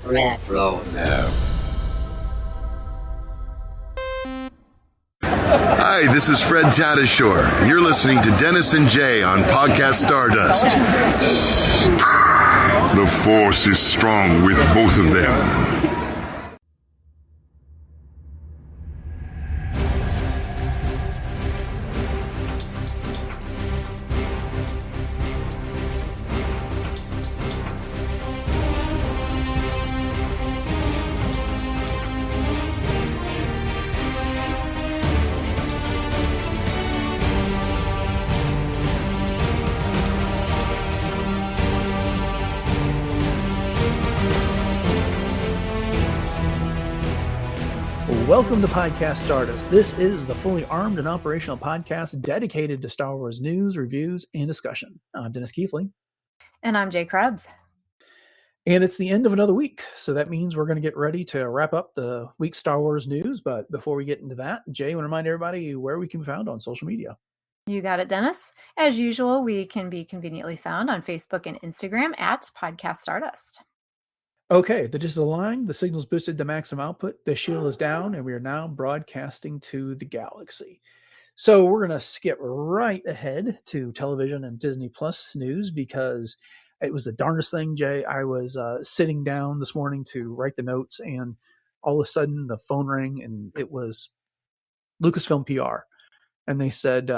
Retro. Hi, this is Fred Tatasciore, and you're listening to Dennis and Jay on Podcast Stardust. The Force is strong with both of them. Welcome to Podcast Stardust. This is the fully armed and operational podcast dedicated to Star Wars news, reviews, and discussion. I'm Dennis Keithley. And I'm Jay Krebs. And it's the end of another week, so that means we're going to get ready to wrap up the week's Star Wars news. But before we get into that, Jay, I want to remind everybody where we can be found on social media. You got it, Dennis. As usual, we can be conveniently found on Facebook and Instagram at Podcast Stardust. Okay, the digital line, the signal's boosted to maximum output, the shield is down, and we are now broadcasting to the galaxy. So we're going to skip right ahead to television and Disney Plus news because it was the darndest thing, Jay. I was sitting down this morning to write the notes, and all of a sudden the phone rang, and it was Lucasfilm PR. And they said,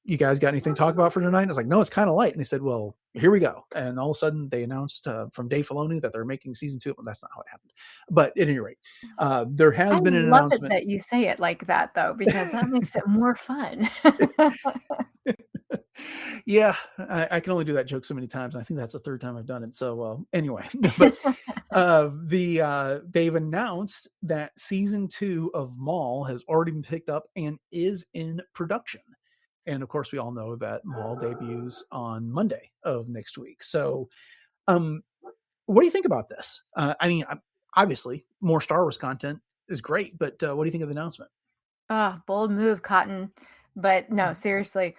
you guys got anything to talk about for tonight? And I was like, no, it's kind of light. And they said, well, here we go. And all of a sudden they announced from Dave Filoni that they're making season 2. Well, that's not how it happened. But at any rate, there has been an announcement. I love it that you say it like that, though, because that makes it more fun. Yeah, I can only do that joke so many times. And I think that's the third time I've done it. So anyway, but they've announced that season 2 of Maul has already been picked up and is in production. And of course, we all know that Maul debuts on Monday of next week. So what do you think about this? I mean, obviously, more Star Wars content is great, but what do you think of the announcement? Bold move, Cotton. But no, seriously,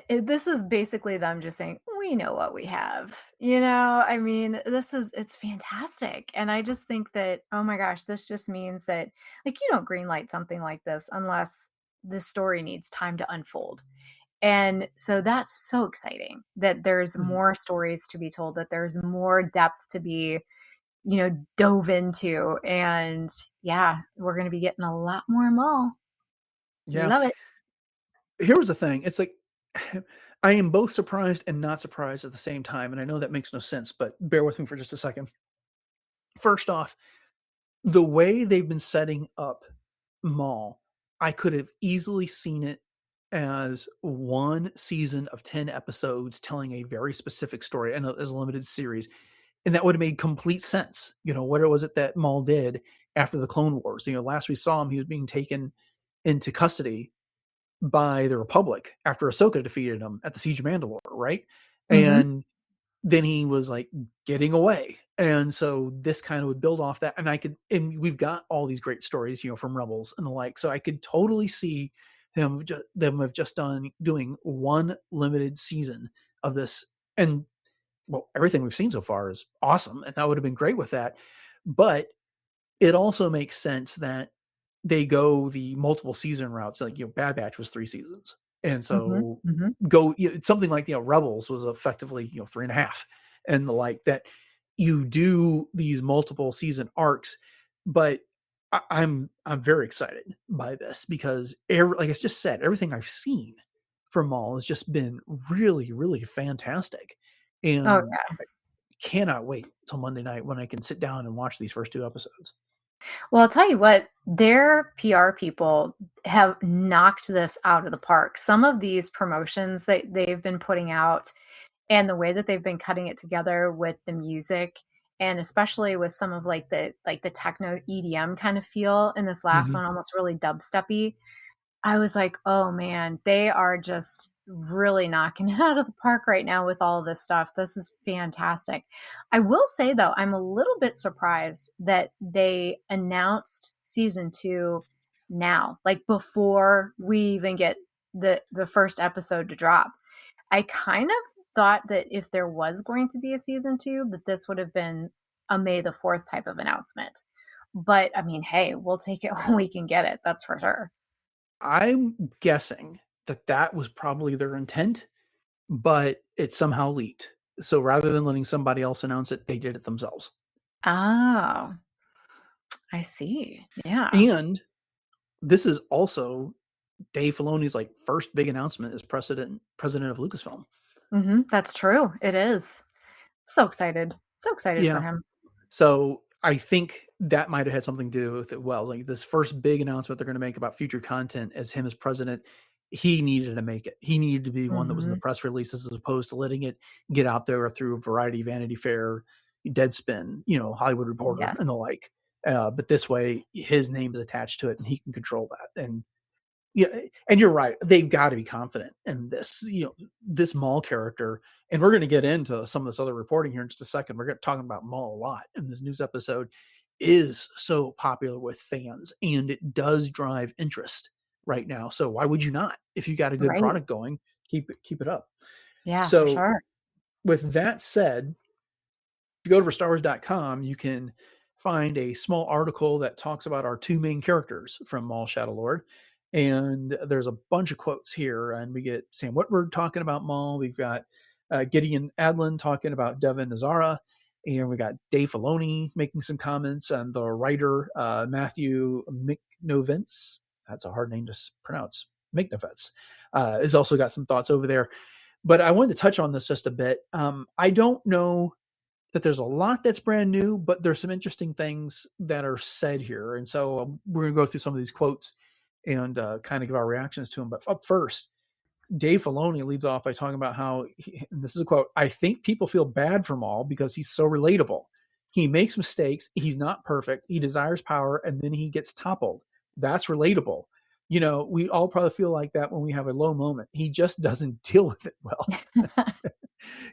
this is basically them just saying, we know what we have. You know, I mean, it's fantastic. And I just think that, oh my gosh, this just means that, like, you don't greenlight something like this unless this story needs time to unfold. And so that's so exciting that there's more stories to be told, that there's more depth to be, dove into. And yeah, we're going to be getting a lot more Maul. Yeah. We love it. Here was the thing. It's like, I am both surprised and not surprised at the same time. And I know that makes no sense, but bear with me for just a second. First off, the way they've been setting up Maul, I could have easily seen it as one season of 10 episodes telling a very specific story and as a limited series. And that would have made complete sense. What was it that Maul did after the Clone Wars? Last we saw him, he was being taken into custody by the Republic after Ahsoka defeated him at the Siege of Mandalore, right? Mm-hmm. And then he was like getting away. And so this kind of would build off that. And we've got all these great stories, from Rebels and the like. So I could totally see them have just doing one limited season of this. And well, everything we've seen so far is awesome. And that would have been great with that. But it also makes sense that they go the multiple season routes. Like, Bad Batch was 3 seasons. And so go something like, Rebels was effectively, 3.5 and the like, that you do these multiple season arcs. But I'm very excited by this because like I just said, everything I've seen from Maul has just been really, really fantastic. And I cannot wait till Monday night when I can sit down and watch these first 2 episodes. Well, I'll tell you what, their PR people have knocked this out of the park. Some of these promotions that they've been putting out and the way that they've been cutting it together with the music, and especially with some of like the techno EDM kind of feel in this last one, almost really dubsteppy. I was like, oh man, they are just really knocking it out of the park right now with all of this stuff. This is fantastic. I will say though, I'm a little bit surprised that they announced season 2 now, like before we even get the first episode to drop. I kind of thought that if there was going to be a season 2, that this would have been a May the 4th type of announcement. But I mean, hey, we'll take it when we can get it. That's for sure. I'm guessing that was probably their intent, but it somehow leaked. So rather than letting somebody else announce it, they did it themselves. Oh, I see. Yeah. And this is also Dave Filoni's like first big announcement as president of Lucasfilm. That's true. It is. So excited. So excited for him. So I think that might have had something to do with it. Well, like this first big announcement they're going to make about future content as him as president, he needed to make it. He needed to be one that was in the press releases as opposed to letting it get out there through Variety, Vanity Fair, Deadspin, Hollywood Reporter and the like. But this way, his name is attached to it and he can control that. And yeah, and you're right. They've got to be confident in this, this Maul character. And we're going to get into some of this other reporting here in just a second. We're going to talk about Maul a lot. And this news episode is so popular with fans and it does drive interest right now. So why would you not? If you got a good product going, keep it up. Yeah, so for sure. With that said, if you go to StarWars.com, you can find a small article that talks about our two main characters from Maul Shadow Lord. And there's a bunch of quotes here, and we get Sam Witwer talking about Maul. We've got Gideon Adlon talking about Devon Izara, and we got Dave Filoni making some comments, and the writer Matthew Michnovetz, that's a hard name to pronounce, Michnovetz, has also got some thoughts over there. But I wanted to touch on this just a bit. I don't know that there's a lot that's brand new, but there's some interesting things that are said here. And so we're going to go through some of these quotes and kind of give our reactions to them. But up first, Dave Filoni leads off by talking about how, and this is a quote, "I think people feel bad for Maul because he's so relatable. He makes mistakes. He's not perfect. He desires power, and then he gets toppled. That's relatable. We all probably feel like that when we have a low moment. He just doesn't deal with it well.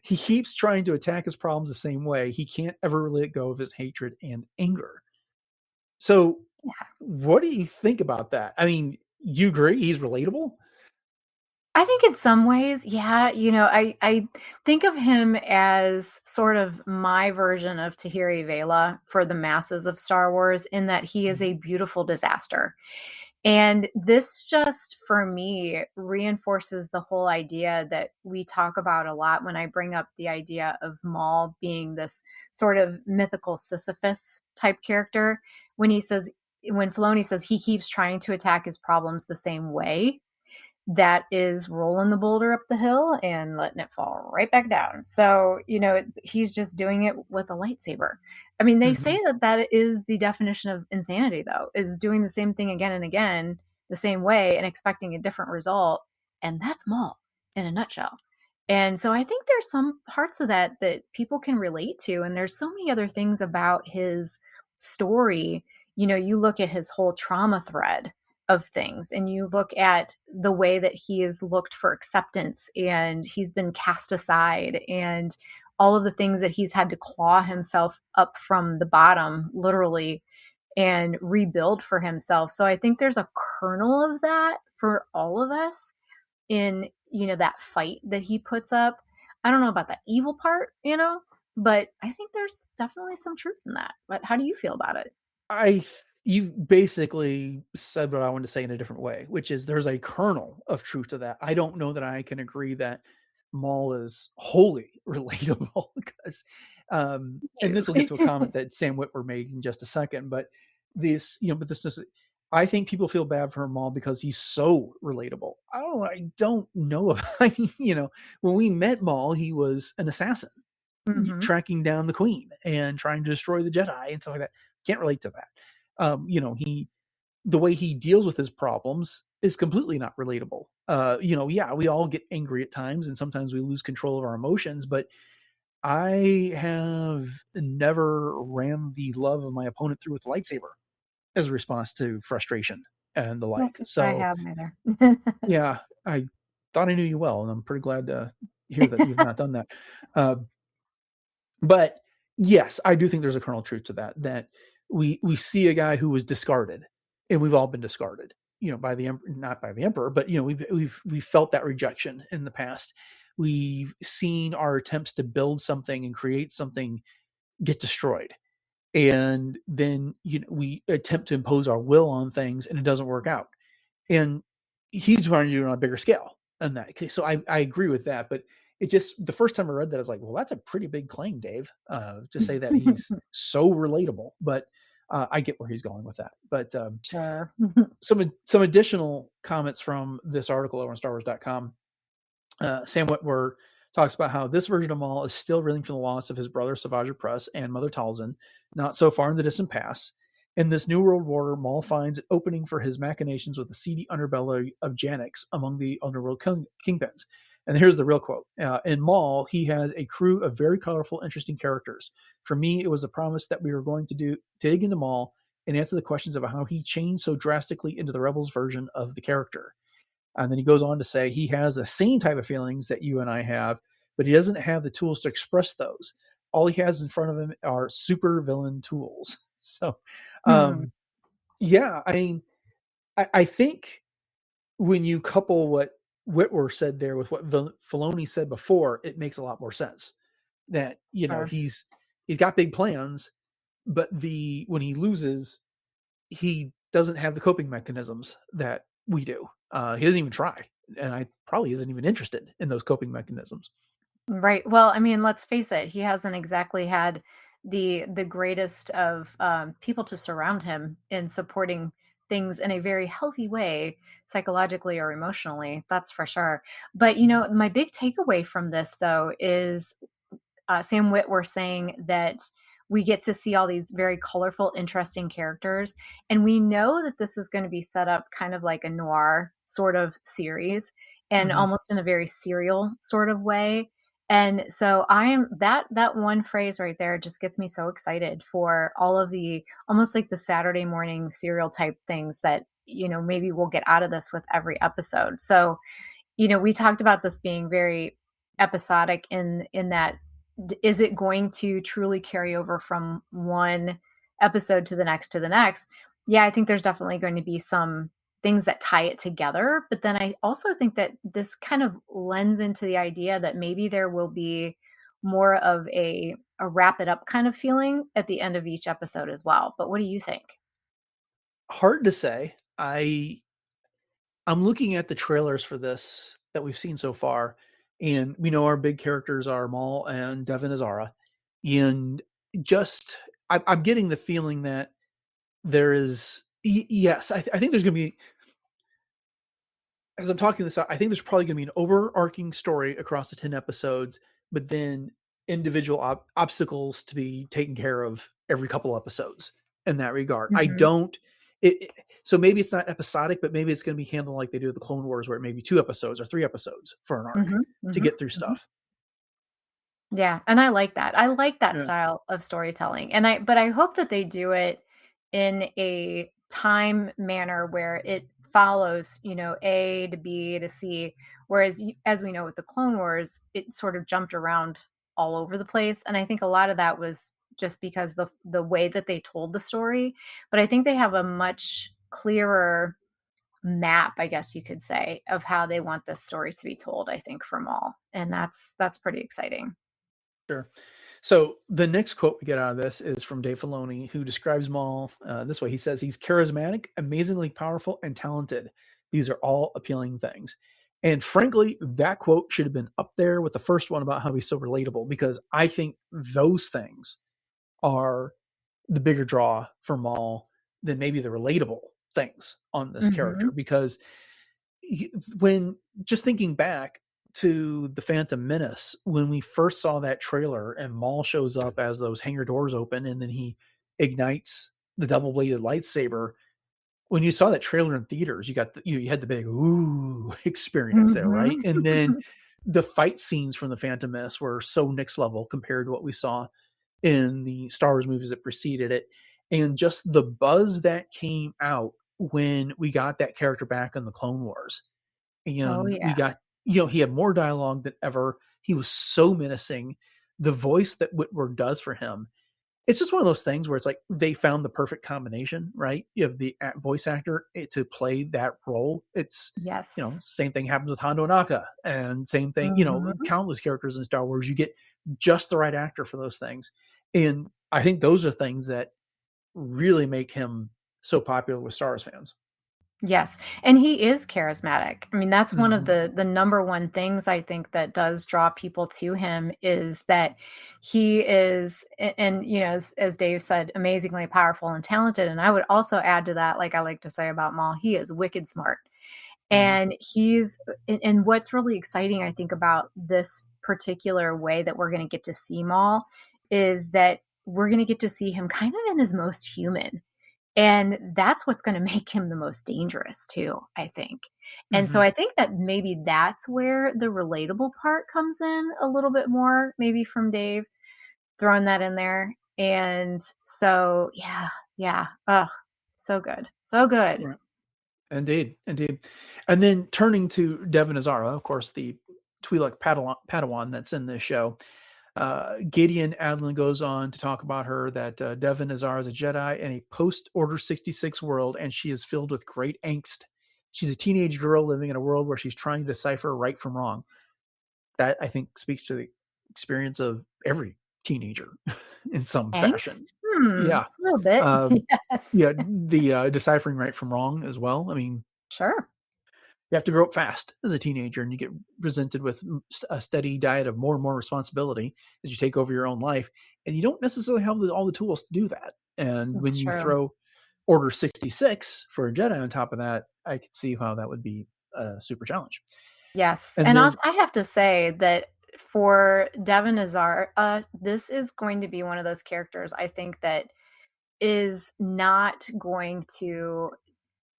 He keeps trying to attack his problems the same way. He can't ever let go of his hatred and anger." So what do you think about that? I mean, you agree he's relatable? I think in some ways, yeah. I think of him as sort of my version of Tahiri Vela for the masses of Star Wars, in that he is a beautiful disaster. And this just, for me, reinforces the whole idea that we talk about a lot when I bring up the idea of Maul being this sort of mythical Sisyphus type character. When Filoni says he keeps trying to attack his problems the same way, that is rolling the boulder up the hill and letting it fall right back down. So, he's just doing it with a lightsaber. I mean, they say that is the definition of insanity, though, is doing the same thing again and again, the same way, and expecting a different result. And that's Maul in a nutshell. And so I think there's some parts of that people can relate to. And there's so many other things about his story. You look at his whole trauma thread of things, and you look at the way that he is looked for acceptance, and he's been cast aside, and all of the things that he's had to claw himself up from the bottom, literally, and rebuild for himself. So I think there's a kernel of that for all of us in, that fight that he puts up. I don't know about the evil part, but I think there's definitely some truth in that. But how do you feel about it? You basically said what I wanted to say in a different way, which is there's a kernel of truth to that. I don't know that I can agree that Maul is wholly relatable because, and this will get to a comment that Sam Witwer made in just a second, but I think people feel bad for Maul because he's so relatable. I don't know. When we met Maul, he was an assassin tracking down the Queen and trying to destroy the Jedi and stuff like that. Can't relate to that. The way he deals with his problems is completely not relatable. We all get angry at times and sometimes we lose control of our emotions, but I have never ran the love of my opponent through with a lightsaber as a response to frustration and the like. So I have neither. Yeah, I thought I knew you well, and I'm pretty glad to hear that you've not done that. But yes, I do think there's a kernel of truth to that we see a guy who was discarded, and we've all been discarded, by the not by the Emperor, but we've felt that rejection in the past. We've seen our attempts to build something and create something get destroyed. and then we attempt to impose our will on things, and it doesn't work out. And he's trying to do it on a bigger scale in that case. So I agree with that, but it just, the first time I read that, I was like, well, that's a pretty big claim, Dave, to say that he's so relatable. But I get where he's going with that. But Sure. some additional comments from this article over on StarWars.com. Sam Witwer talks about how this version of Maul is still reeling from the loss of his brother Savage Press and Mother Talzin, not so far in the distant past. In this new world order, Maul finds an opening for his machinations with the seedy underbelly of Janix among the underworld kingpins. And here's the real quote. In Maul, he has a crew of very colorful, interesting characters. For me, it was a promise that we were going to dig into Maul and answer the questions about how he changed so drastically into the Rebels version of the character. And then he goes on to say he has the same type of feelings that you and I have, but he doesn't have the tools to express those. All he has in front of him are super villain tools. So, yeah, I mean, I think when you couple what Witwer said there with what Filoni said before, it makes a lot more sense. That Sure. he's got big plans, but when he loses, he doesn't have the coping mechanisms that we do. He doesn't even try, and I probably isn't even interested in those coping mechanisms. Right. Well, I mean, let's face it, he hasn't exactly had the greatest of people to surround him in supporting things in a very healthy way, psychologically or emotionally. That's for sure. But my big takeaway from this, though, is Sam Witwer saying that we get to see all these very colorful, interesting characters. And we know that this is going to be set up kind of like a noir sort of series and almost in a very serial sort of way. And so that one phrase right there just gets me so excited for all of the almost like the Saturday morning serial type things that, maybe we'll get out of this with every episode. So, we talked about this being very episodic in that, is it going to truly carry over from one episode to the next to the next? Yeah, I think there's definitely going to be some things that tie it together. But then I also think that this kind of lends into the idea that maybe there will be more of a wrap it up kind of feeling at the end of each episode as well. But what do you think? Hard to say. I'm looking at the trailers for this that we've seen so far, and we know our big characters are Maul and Devon Izara. And just, I'm getting the feeling that there is, yes, I think there's going to be, as I'm talking this out, I think there's probably going to be an overarching story across the 10 episodes, but then individual obstacles to be taken care of every couple episodes in that regard. I don't, so maybe it's not episodic, but maybe it's going to be handled like they do with the Clone Wars, where it may be 2 episodes or 3 episodes for an arc to get through stuff. Yeah, and I like that. I like that style of storytelling. But I hope that they do it in a time manner where it follows, A to B to C. Whereas, as we know with the Clone Wars, it sort of jumped around all over the place. And I think a lot of that was just because the way that they told the story. But I think they have a much clearer map, I guess you could say, of how they want this story to be told, I think, from all. And that's pretty exciting. Sure. So the next quote we get out of this is from Dave Filoni, who describes Maul this way. He says, he's charismatic, amazingly powerful, and talented. These are all appealing things. And frankly, that quote should have been up there with the first one about how he's so relatable, because I think those things are the bigger draw for Maul than maybe the relatable things on this character. Because when just thinking back to the Phantom Menace, when we first saw that trailer and Maul shows up as those hangar doors open and then he ignites the double-bladed lightsaber, when you saw that trailer in theaters, you got you had the big ooh experience there, right? And then the fight scenes from the Phantom Menace were so next level compared to what we saw in the Star Wars movies that preceded it. And just the buzz that came out when we got that character back in the Clone Wars. And we got, he had more dialogue than ever. He was so menacing. The voice that Witwer does for him, it's just one of those things where it's like they found the perfect combination, right? You have the voice actor to play that role. It's, same thing happens with Hondo Ohnaka, and same thing, countless characters in Star Wars. You get just the right actor for those things. And I think those are things that really make him so popular with Star Wars fans. Yes, and he is charismatic. I mean, that's one of Mhm. the number one things I think that does draw people to him is that he is and, as Dave said, amazingly powerful and talented, and I would also add to that, like I like to say about Maul, he is wicked smart. Mhm. And and what's really exciting, I think, about this particular way that we're gonna get to see Maul is that we're gonna get to see him kind of in his most human. And that's what's gonna make him the most dangerous too, I think. And so Mhm. I think that maybe that's where the relatable part comes in a little bit more, maybe from Dave throwing that in there. And so, yeah. Oh, so good. So good. Right. Indeed. And then turning to Devon Izara, of course, the Twi'lek Padawan that's in this show. Gideon Adlon goes on to talk about her that Devon Izara is a Jedi in a post-Order 66 world, and she is filled with great angst. She's a teenage girl living in a world where she's trying to decipher right from wrong. That, I think, speaks to the experience of every teenager in some Angst? fashion. A Yeah. little bit. Um, Yes. yeah, the deciphering right from wrong as well. I mean, Sure. you have to grow up fast as a teenager, and you get presented with a steady diet of more and more responsibility as you take over your own life, and you don't necessarily have all the tools to do that. And when That's you true. throw Order 66 for a Jedi on top of that, I could see how that would be a super challenge. Yes, And and then, I have to say that for Devon Azar, this is going to be one of those characters I think that is not going to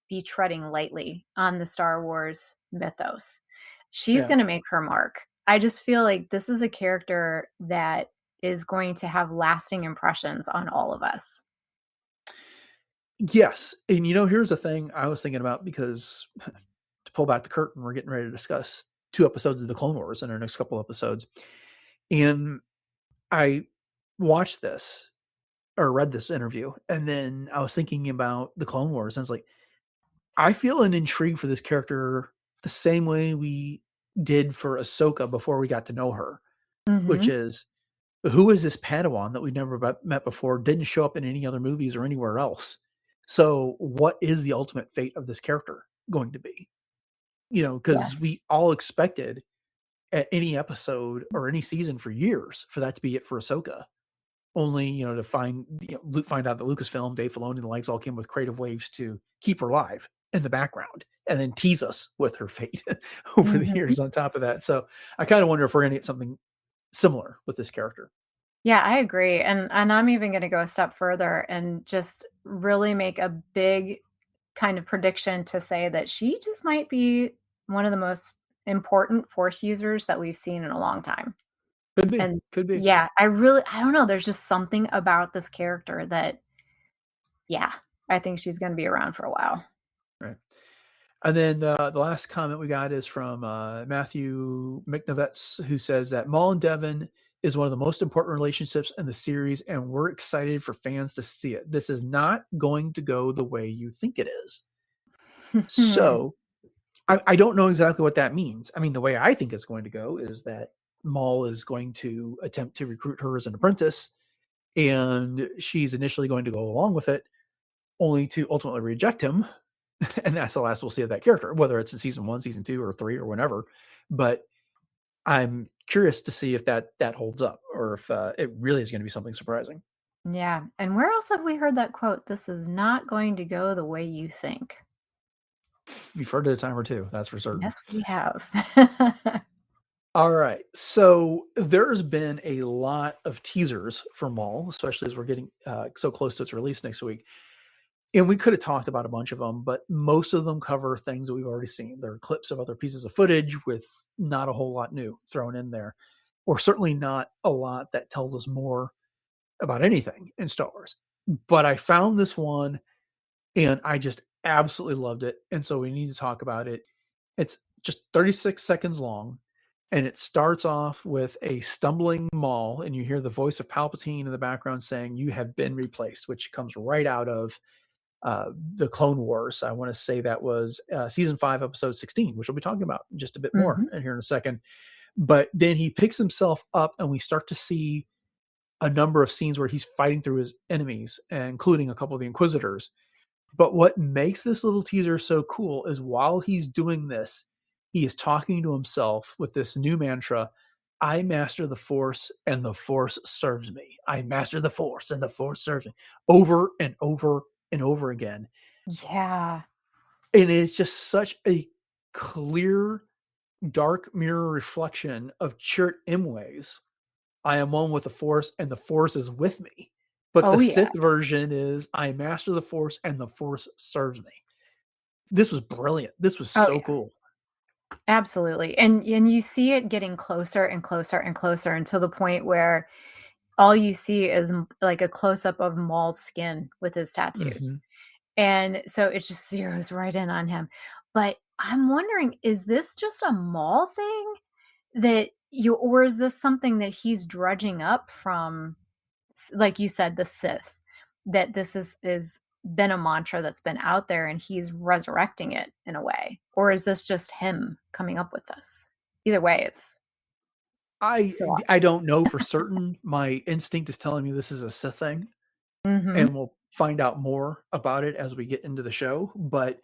be treading lightly on the Star Wars mythos. She's yeah, gonna make her mark. I just feel like this is a character that is going to have lasting impressions on all of us. yes. And here's the thing I was thinking about, because to pull back the curtain, we're getting ready to discuss 2 episodes of the Clone Wars in our next couple episodes. And I watched this or read this interview, and then I was thinking about the Clone Wars, and I was like, I feel an intrigue for this character the same way we did for Ahsoka before we got to know her, which Mhm. is, who is this Padawan that we've never met before, didn't show up in any other movies or anywhere else? So what is the ultimate fate of this character going to be? Because Yes. we all expected at any episode or any season for years for that to be it for Ahsoka. Only, to find out that Lucasfilm, Dave Filoni, and the likes all came with creative ways to keep her alive in the background and then tease us with her fate over the Mhm. years on top of that. So I kind of wonder if we're going to get something similar with this character. Yeah, I agree, and I'm even gonna go a step further and just really make a big kind of prediction to say that she just might be one of the most important Force users that we've seen in a long time. Could be, And could be. yeah, I don't know, there's just something about this character that, yeah, I think she's gonna be around for a while. Right. And then the last comment we got is from Matthew Michnovetz, who says that Maul and Devon is one of the most important relationships in the series, and we're excited for fans to see it. This is not going to go the way you think it is. So I don't know exactly what that means. I mean, the way I think it's going to go is that Maul is going to attempt to recruit her as an apprentice, and she's initially going to go along with it, only to ultimately reject him. And that's the last we'll see of that character, whether it's in season 1, season 2, or 3, or whenever. But I'm curious to see if that holds up, or if it really is going to be something surprising. Yeah, and where else have we heard that quote? "This is not going to go the way you think." You've heard it a time or two, that's for certain. Yes, we have. All right. So there's been a lot of teasers for Maul, especially as we're getting so close to its release next week. And we could have talked about a bunch of them, but most of them cover things that we've already seen. There are clips of other pieces of footage with not a whole lot new thrown in there, or certainly not a lot that tells us more about anything in Star Wars. But I found this one and I just absolutely loved it. And so we need to talk about it. It's just 36 seconds long, and it starts off with a stumbling Maul, and you hear the voice of Palpatine in the background saying, "You have been replaced," which comes right out of the Clone Wars. I want to say that was season 5, episode 16, which we'll be talking about just a bit more Mhm. in here in a second. But then he picks himself up, and we start to see a number of scenes where he's fighting through his enemies, including a couple of the Inquisitors. But what makes this little teaser so cool is while he's doing this, he is talking to himself with this new mantra: I master the Force and the Force serves me. I master the Force and the Force serves me. Over and over and over again. Yeah. And it's just such a clear, dark mirror reflection of Chirrut Imwe's I am one with the Force and the Force is with me. But Oh, the yeah. Sith version is I master the Force and the Force serves me. This was brilliant. This was Oh, so yeah. cool. Absolutely. And you see it getting closer and closer and closer until the point where all you see is like a close-up of Maul's skin with his tattoos. Mhm. And so it just zeroes right in on him. But I'm wondering, is this just a Maul thing or is this something that he's drudging up from, like you said, the Sith, that this is been a mantra that's been out there and he's resurrecting it in a way? Or is this just him coming up with this? Either way, it's so awesome. I don't know for certain. My instinct is telling me this is a Sith thing, Mm-hmm. and we'll find out more about it as we get into the show. But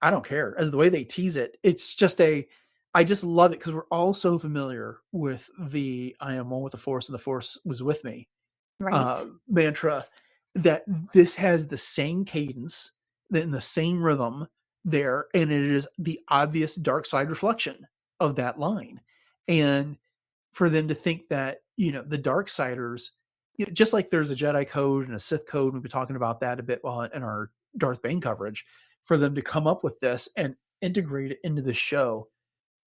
I don't care. As the way they tease it, it's just I just love it because we're all so familiar with the I am one with the Force and the Force was with me Right. mantra, that this has the same cadence and the same rhythm there, and it is the obvious dark side reflection of that line. And for them to think that, the dark siders, just like there's a Jedi code and a Sith code, we've been talking about that a bit in our Darth Bane coverage, for them to come up with this and integrate it into the show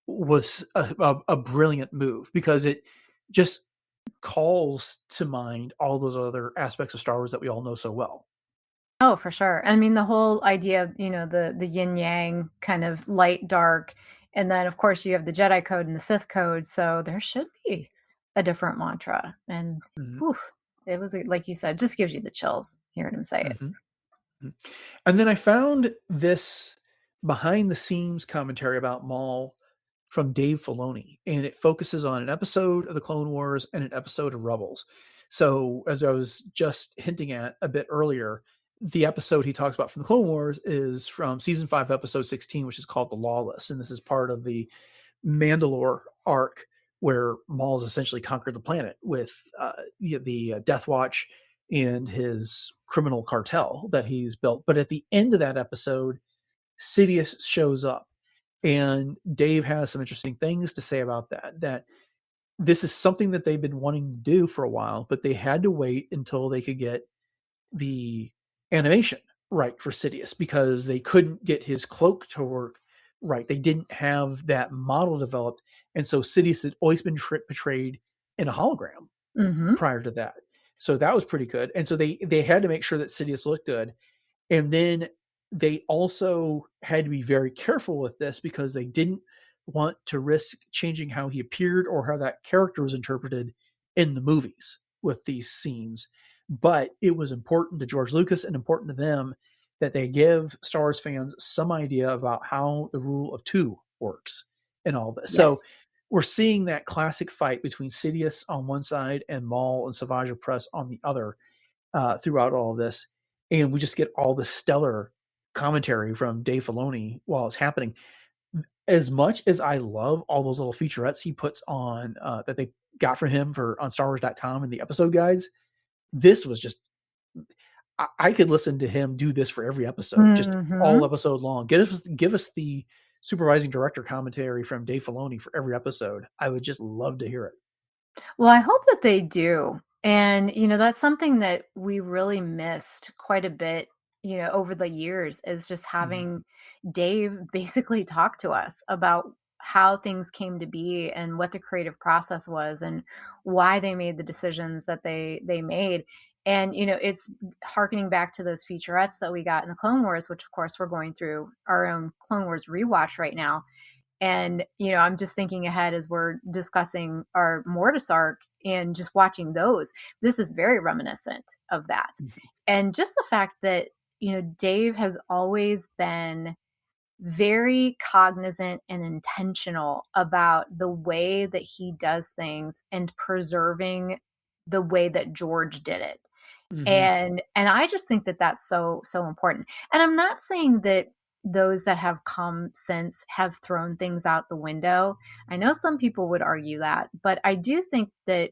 was a brilliant move, because it just calls to mind all those other aspects of Star Wars that we all know so well. Oh, for sure. I mean, the whole idea of, the yin yang kind of light, dark. And then, of course, you have the Jedi code and the Sith code. So there should be a different mantra. And Mhm, whew, it was, like you said, just gives you the chills hearing him say it. mhm, mhm. And then I found this behind the scenes commentary about Maul from Dave Filoni, and it focuses on an episode of the Clone Wars and an episode of Rebels. So, as I was just hinting at a bit earlier, the episode he talks about from the Clone Wars is from season 5, episode 16, which is called The Lawless. And this is part of the Mandalore arc where Maul's essentially conquered the planet with the Death Watch and his criminal cartel that he's built. But at the end of that episode, Sidious shows up, and Dave has some interesting things to say about that this is something that they've been wanting to do for a while, but they had to wait until they could get the animation right for Sidious, because they couldn't get his cloak to work right. They didn't have that model developed. And so Sidious had always been portrayed in a hologram Mm-hmm. prior to that. So that was pretty good. And so they had to make sure that Sidious looked good. And then they also had to be very careful with this, because they didn't want to risk changing how he appeared or how that character was interpreted in the movies with these scenes. But it was important to George Lucas and important to them that they give Star Wars fans some idea about how the rule of two works in all this. Yes. So we're seeing that classic fight between Sidious on one side and Maul and Savage Opress on the other throughout all of this. And we just get all the stellar commentary from Dave Filoni while it's happening. As much as I love all those little featurettes he puts on that they got from him on StarWars.com and the episode guides, this was just, I could listen to him do this for every episode, just all episode long. Give us the supervising director commentary from Dave Filoni for every episode. I would just love to hear it. Well, I hope that they do. And, that's something that we really missed quite a bit, over the years, is just having Dave basically talk to us about how things came to be and what the creative process was and why they made the decisions that they made. And, it's harkening back to those featurettes that we got in the Clone Wars, which of course we're going through our own Clone Wars rewatch right now. And, I'm just thinking ahead as we're discussing our Mortis arc and just watching those. This is very reminiscent of that. And just the fact that, Dave has always been very cognizant and intentional about the way that he does things and preserving the way that George did it. Mhm. And I just think that that's so important. And I'm not saying that those that have come since have thrown things out the window. I know some people would argue that, but I do think that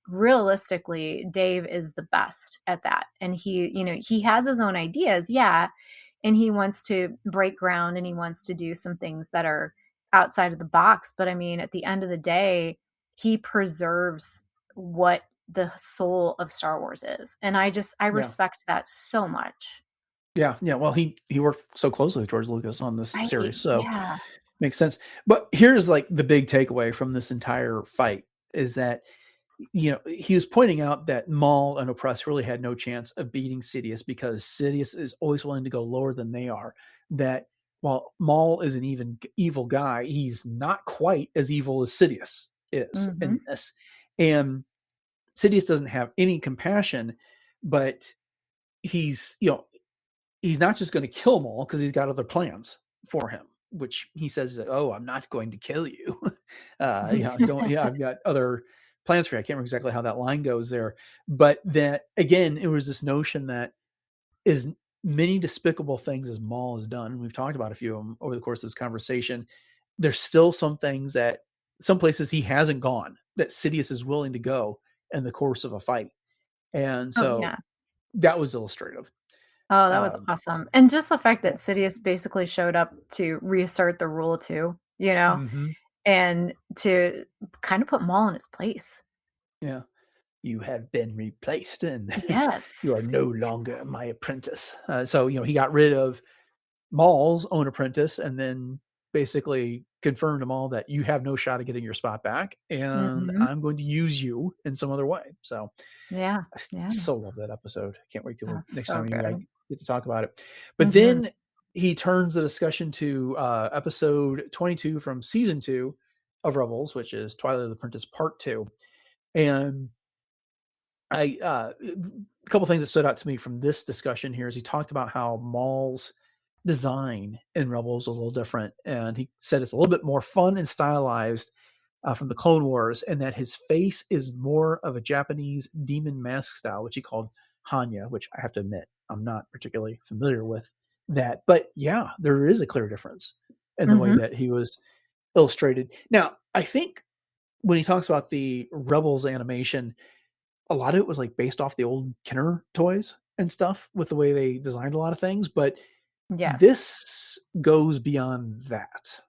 realistically Dave is the best at that. And he has his own ideas, yeah, and he wants to break ground and he wants to do some things that are outside of the box, but I mean at the end of the day, he preserves what the soul of Star Wars is. And I Yeah. respect that so much. Yeah. Yeah. Well, he worked so closely with George Lucas on this Right. series, so Yeah. makes sense. But here's like the big takeaway from this entire fight is that he was pointing out that Maul and Oppress really had no chance of beating Sidious because Sidious is always willing to go lower than they are. That while Maul is an even evil guy, he's not quite as evil as Sidious is Mhm. in this. And Sidious doesn't have any compassion, but he's he's not just going to kill Maul because he's got other plans for him, which he says, "Oh, I'm not going to kill you. Don't. Yeah, I've got other plans for you." I can't remember exactly how that line goes there, but that again, it was this notion that as many despicable things as Maul has done, and we've talked about a few of them over the course of this conversation. There's still some things that some places he hasn't gone that Sidious is willing to go in the course of a fight, and Oh, so yeah. that was illustrative. Oh, that was Um, awesome. And just the fact yeah. that Sidious basically showed up to reassert the rule too, Mhm. and to kind of put Maul in his place. Yeah. You have been replaced and you are Yes. no longer my apprentice. So, he got rid of Maul's own apprentice and then basically confirmed to Maul that you have no shot at getting your spot back and Mhm. I'm going to use you in some other way. So Yeah. I Yeah. so love that episode. Can't wait till That's next so time you and I good. get to talk about it. But Mhm. then he turns the discussion to episode 22 from season 2 of Rebels, which is Twilight of the Apprentice Part 2. And a couple things that stood out to me from this discussion here is he talked about how Maul's design in Rebels was a little different, and he said it's a little bit more fun and stylized from the Clone Wars, and that his face is more of a Japanese demon mask style, which he called Hanya, which I have to admit I'm not particularly familiar with that, but yeah, there is a clear difference in the way Mhm. that he was illustrated. Now, I think when he talks about the Rebels animation, a lot of it was like based off the old Kenner toys and stuff with the way they designed a lot of things, but Yes. this goes beyond that.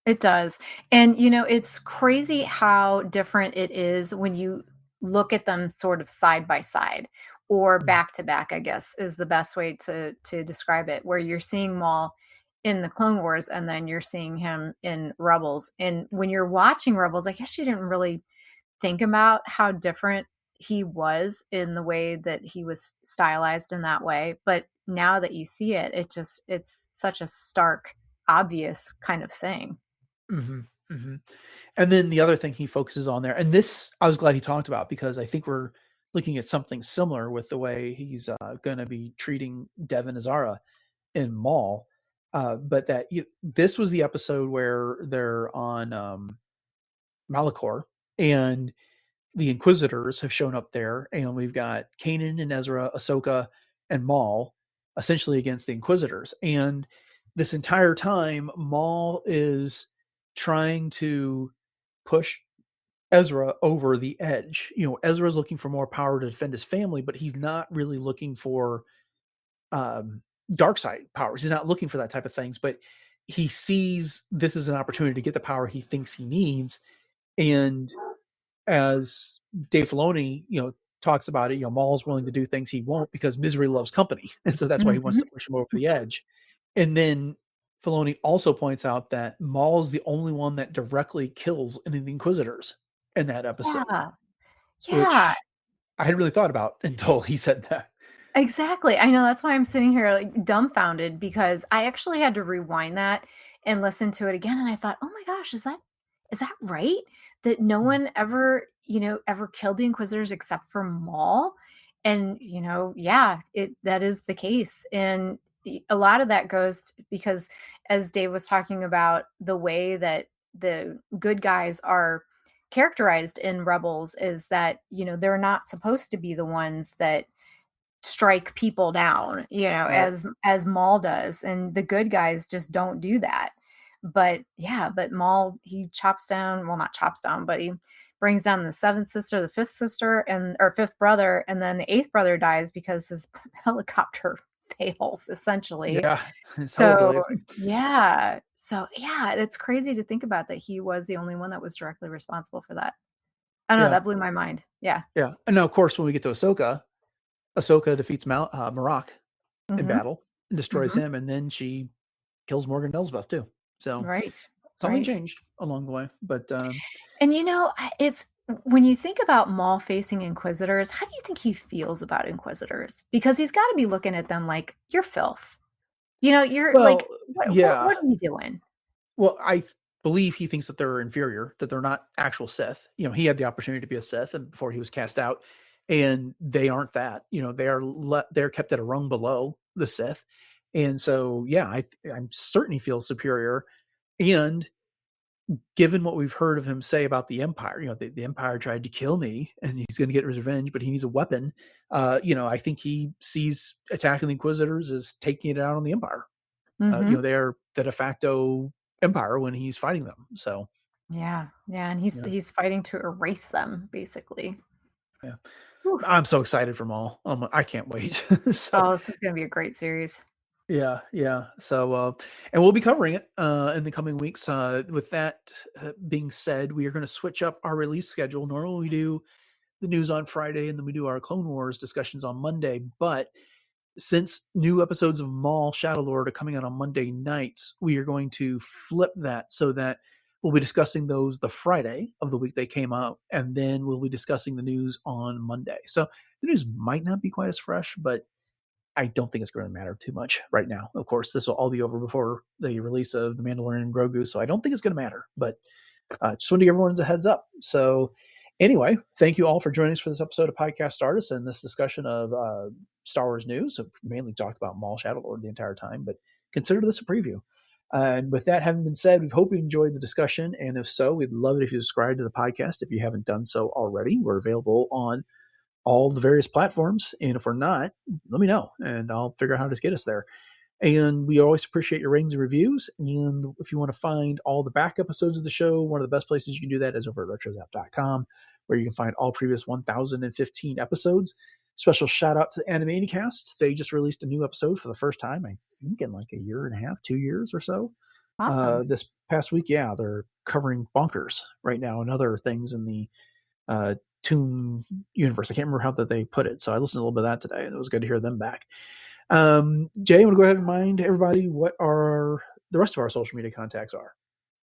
It does. And, it's crazy how different it is when you look at them sort of side by side or Mm. back to back, I guess is the best way to describe it, where you're seeing Maul in the Clone Wars and then you're seeing him in Rebels. And when you're watching Rebels, I guess you didn't really think about how different he was in the way that he was stylized in that way. But now that you see it, it's such a stark, obvious kind of thing. Mhm, mhm. And then the other thing he focuses on there, and this I was glad he talked about because I think we're looking at something similar with the way he's going to be treating Devon Izara in Maul. But that this was the episode where they're on Malachor, and the Inquisitors have shown up there, and we've got Kanan and Ezra, Ahsoka, and Maul essentially against the Inquisitors. And this entire time, Maul is trying to push Ezra over the edge. Ezra's looking for more power to defend his family, but he's not really looking for um, dark side powers. He's not looking for that type of things, but he sees this as an opportunity to get the power he thinks he needs. And as Dave Filoni, talks about it, Maul's willing to do things he won't because misery loves company. And so that's why he wants Mhm. to push him over the edge. And then Filoni also points out that Maul's the only one that directly kills any of the Inquisitors in that episode, Yeah. Yeah. which I hadn't really thought about until he said that. Exactly. I know that's why I'm sitting here like dumbfounded because I actually had to rewind that and listen to it again and I thought, "Oh my gosh, is that right? That no Mm. one ever killed the Inquisitors except for Maul?" And, yeah, that is the case. And a lot of that goes because as Dave was talking about the way that the good guys are characterized in Rebels is that, they're not supposed to be the ones that strike people down, Right. as Maul does, and the good guys just don't do that. But Maul, he chops down, well, not chops down, but he brings down the seventh sister, the fifth sister, and or fifth brother, and then the eighth brother dies because his helicopter fails, essentially. Yeah. It's So Hellblade. it's crazy to think about that he was the only one that was directly responsible for that. I don't know, Yeah. that blew my mind. Yeah. Yeah. And now, of course, when we get to Ahsoka defeats Marok in Mm-hmm. battle and destroys Mm-hmm. him, and then she kills Morgan Elsbeth too. So Right. something Right. changed along the way. But And it's when you think about Maul facing Inquisitors, how do you think he feels about Inquisitors? Because he's got to be looking at them like, you're filth. You're like, well, what yeah. are you doing? Well, believe he thinks that they're inferior, that they're not actual Sith. He had the opportunity to be a Sith and before he was cast out, and they aren't that. They're kept at a rung below the Sith. And so, yeah, I'm certain he feels superior. And given what we've heard of him say about the Empire, the Empire tried to kill me and he's going to get his revenge, but he needs a weapon. I think he sees attacking the Inquisitors as taking it out on the Empire. Mm-hmm. They're the de facto Empire when he's fighting them. So Yeah. And he's fighting to erase them, basically. yeah, Whew. I'm so excited for Maul. I can't wait. So This is going to be a great series. yeah. So and we'll be covering it in the coming weeks. With that being said, we are going to switch up our release schedule. Normally we do the news on Friday and then we do our Clone Wars discussions on Monday, but since new episodes of Maul Shadow Lord are coming out on Monday nights, we are going to flip that so that we'll be discussing those the Friday of the week they came out, and then we'll be discussing the news on Monday. So the news might not be quite as fresh, but I don't think it's going to matter too much right now. Of course, this will all be over before the release of The Mandalorian and Grogu, so I don't think it's going to matter, but just want to give everyone a heads up. So anyway, thank you all for joining us for this episode of Podcast Stardust and this discussion of Star Wars news. So mainly talked about Maul Shadow Lord the entire time, but consider this a preview. And with that having been said, we hope you enjoyed the discussion. And if so, we'd love it if you subscribe to the podcast. If you haven't done so already, we're available on all the various platforms. And if we're not, let me know and I'll figure out how to get us there. And we always appreciate your ratings and reviews. And if you want to find all the back episodes of the show, one of the best places you can do that is over at retrozap.com, where you can find all previous 1015 episodes. Special shout out to the Animaniacast. They just released a new episode for the first time, I think in like a year and a half, 2 years or so. Awesome. This past week, yeah, they're covering Bonkers right now and other things in the Toon universe. I can't remember how that they put it, so I listened to a little bit of that today, and it was good to hear them back. Jay, I want to go ahead and remind everybody what the rest of our social media contacts are.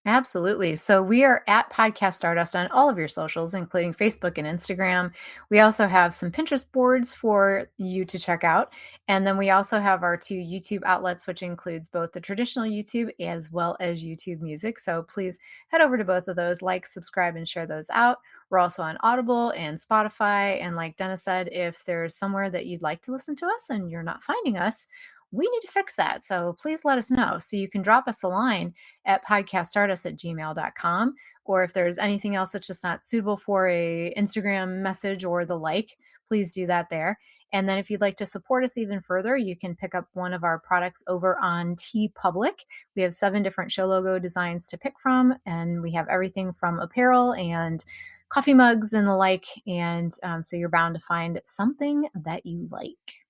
Absolutely. So we are at Podcast Stardust on all of your socials, including Facebook and Instagram. We also have some Pinterest boards for you to check out. And then we also have our 2 YouTube outlets, which includes both the traditional YouTube as well as YouTube Music. So please head over to both of those, like, subscribe, and share those out. We're also on Audible and Spotify. And like Dennis said, if there's somewhere that you'd like to listen to us and you're not finding us, we need to fix that. So please let us know. So you can drop us a line at podcaststardust@gmail.com. Or if there's anything else that's just not suitable for a Instagram message or the like, please do that there. And then if you'd like to support us even further, you can pick up one of our products over on TeePublic. We have 7 different show logo designs to pick from, and we have everything from apparel and coffee mugs and the like. And so you're bound to find something that you like.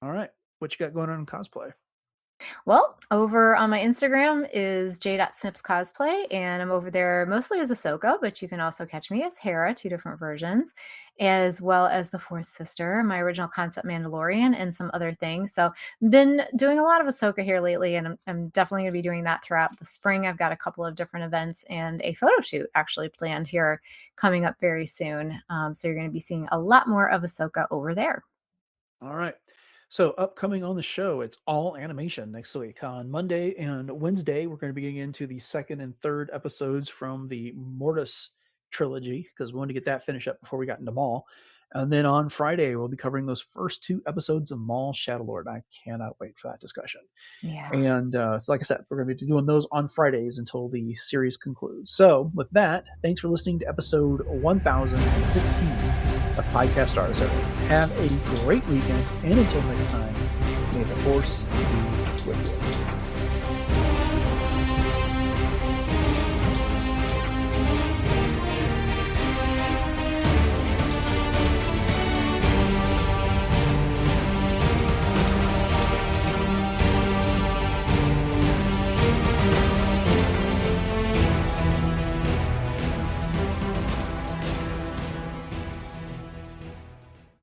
All right. What you got going on in cosplay? Well, over on my Instagram is j.snipscosplay, and I'm over there mostly as Ahsoka, but you can also catch me as Hera, 2 different versions, as well as the fourth sister, my original concept Mandalorian, and some other things. So been doing a lot of Ahsoka here lately, and I'm definitely going to be doing that throughout the spring. I've got a couple of different events and a photo shoot actually planned here coming up very soon. So you're going to be seeing a lot more of Ahsoka over there. All right. So upcoming on the show, it's all animation next week. On Monday and Wednesday, we're going to be getting into the 2nd and 3rd episodes from the Mortis trilogy, because we wanted to get that finished up before we got into Maul. And then on Friday, we'll be covering those first 2 episodes of Maul Shadowlord. I cannot wait for that discussion. Yeah. And so like I said, we're going to be doing those on Fridays until the series concludes. So with that, thanks for listening to episode 1016 of Podcast Stardust. Have a great weekend. And until next time, may the Force be with you.